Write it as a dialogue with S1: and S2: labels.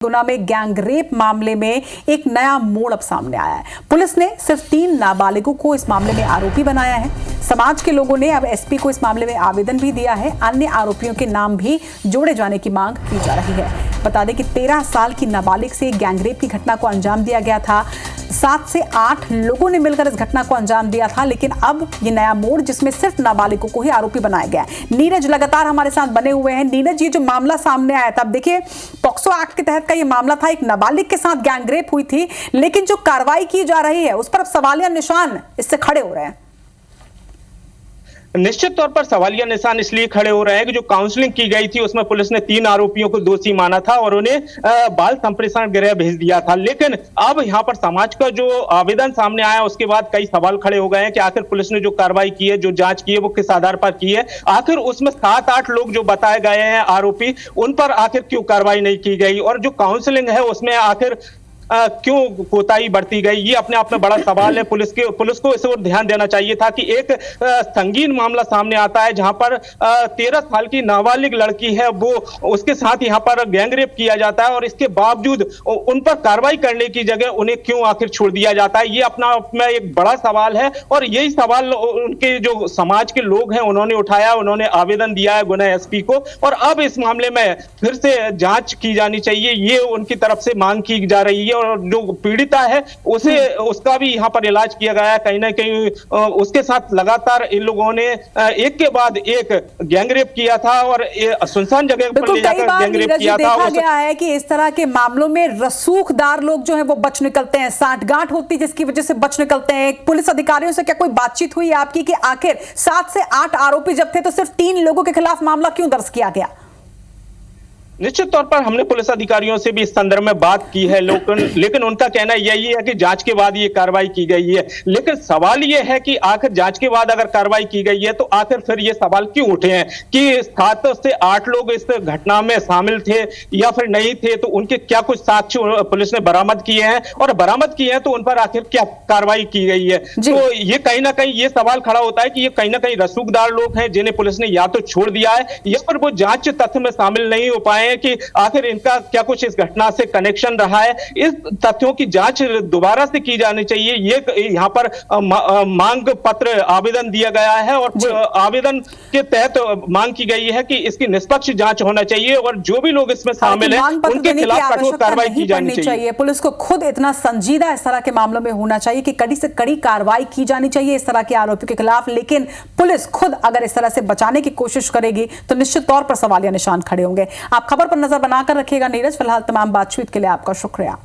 S1: गुना में गैंगरेप मामले में एक नया मोड़ अब सामने आया है। पुलिस ने सिर्फ 3 नाबालिगों को इस मामले में आरोपी बनाया है। समाज के लोगों ने अब एसपी को इस मामले में आवेदन भी दिया है। अन्य आरोपियों के नाम भी जोड़े जाने की मांग की जा रही है। बता दें कि 13 साल की नाबालिग से गैंगरेप की घटना को अंजाम दिया गया था। 7 से 8 लोगों ने मिलकर इस घटना को अंजाम दिया था, लेकिन अब ये नया मोड़ जिसमें सिर्फ नाबालिगों को ही आरोपी बनाया गया है। नीरज लगातार हमारे साथ बने हुए हैं। नीरज, ये जो मामला सामने आया था, अब देखिए पॉक्सो एक्ट के तहत का ये मामला था, एक नाबालिग के साथ गैंगरेप हुई थी, लेकिन जो कार्रवाई की जा रही है उस पर अब सवालिया निशान इससे खड़े हो रहे हैं।
S2: निश्चित तौर पर सवालिया निशान इसलिए खड़े हो रहे हैं कि जो काउंसलिंग की गई थी उसमें पुलिस ने 3 आरोपियों को दोषी माना था और उन्हें बाल संप्रेषण गृह भेज दिया था। लेकिन अब यहाँ पर समाज का जो आवेदन सामने आया उसके बाद कई सवाल खड़े हो गए हैं कि आखिर पुलिस ने जो कार्रवाई की है, जो जांच की है, वो किस आधार पर की है। आखिर उसमें 7-8 लोग जो बताए गए हैं आरोपी, उन पर आखिर क्यों कार्रवाई नहीं की गई, और जो काउंसलिंग है उसमें आखिर क्यों कोताही बरती गई, ये अपने आप में बड़ा सवाल है। पुलिस को इस ओर ध्यान देना चाहिए था कि एक संगीन मामला सामने आता है जहां पर 13 साल की नाबालिग लड़की है, वो उसके साथ यहां पर गैंगरेप किया जाता है और इसके बावजूद उन पर कार्रवाई करने की जगह उन्हें क्यों आखिर छोड़ दिया जाता है, ये अपना आप में एक बड़ा सवाल है। और यही सवाल उनके जो समाज के लोग हैं उन्होंने उठाया, उन्होंने आवेदन दिया है गुना एसपी को, और अब इस मामले में फिर से जांच की जानी चाहिए, ये उनकी तरफ से मांग की जा रही है। और जो पीड़िता है उसका भी यहाँ पर इलाज किया गया है। कहीं ना कहीं उसके साथ लगातार इन लोगों ने एक के बाद एक गैंगरेप किया था और सुनसान जगह पर ले जाकर गैंगरेप किया था।
S1: देखा गया है कि इस तरह के मामलों में रसूखदार लोग जो है वो बच निकलते हैं, साठगांठ होती है जिसकी वजह से बच निकलते हैं। पुलिस अधिकारियों से क्या कोई बातचीत हुई आपकी कि आखिर 7 से 8 आरोपी जब थे तो सिर्फ 3 लोगों के खिलाफ मामला क्यों दर्ज किया गया?
S2: निश्चित तौर पर हमने पुलिस अधिकारियों से भी इस संदर्भ में बात की है, लेकिन उनका कहना यही है कि जांच के बाद ये कार्रवाई की गई है। लेकिन सवाल ये है कि आखिर जांच के बाद अगर कार्रवाई की गई है तो आखिर फिर ये सवाल क्यों उठे हैं कि 7 से 8 लोग इस घटना में शामिल थे या फिर नहीं थे, तो उनके क्या कुछ साक्ष्य पुलिस ने बरामद किए हैं, और बरामद किए हैं तो उन पर आखिर क्या कार्रवाई की गई है। तो ये कहीं ना कहीं ये सवाल खड़ा होता है कि ये कहीं ना कहीं रसूखदार लोग हैं जिन्हें पुलिस ने या तो छोड़ दिया है या फिर वो जांच तथ्य में शामिल नहीं हो पाए कि आखिर इनका क्या कुछ इस घटना से कनेक्शन रहा है। इस तथ्यों की जांच दोबारा से की जानी चाहिए। ये यहाँ पर मांग पत्र आवेदन दिया गया है और आवेदन के तहत मांग की गई है कि इसकी निष्पक्ष जांच होना चाहिए और जो भी लोग इसमें शामिल हैं उनके खिलाफ कठोर कार्रवाई की जानी चाहिए।
S1: पुलिस को खुद इतना संजीदा इस तरह के मामलों में होना चाहिए कि कड़ी से कड़ी कार्रवाई की जानी चाहिए इस तरह के आरोपियों के खिलाफ। लेकिन पुलिस खुद अगर इस तरह से बचाने की कोशिश करेगी तो निश्चित तौर पर सवालिया निशान खड़े होंगे। आप खबर पर नजर बनाकर रखिएगा नीरज। फिलहाल तमाम बातचीत के लिए आपका शुक्रिया।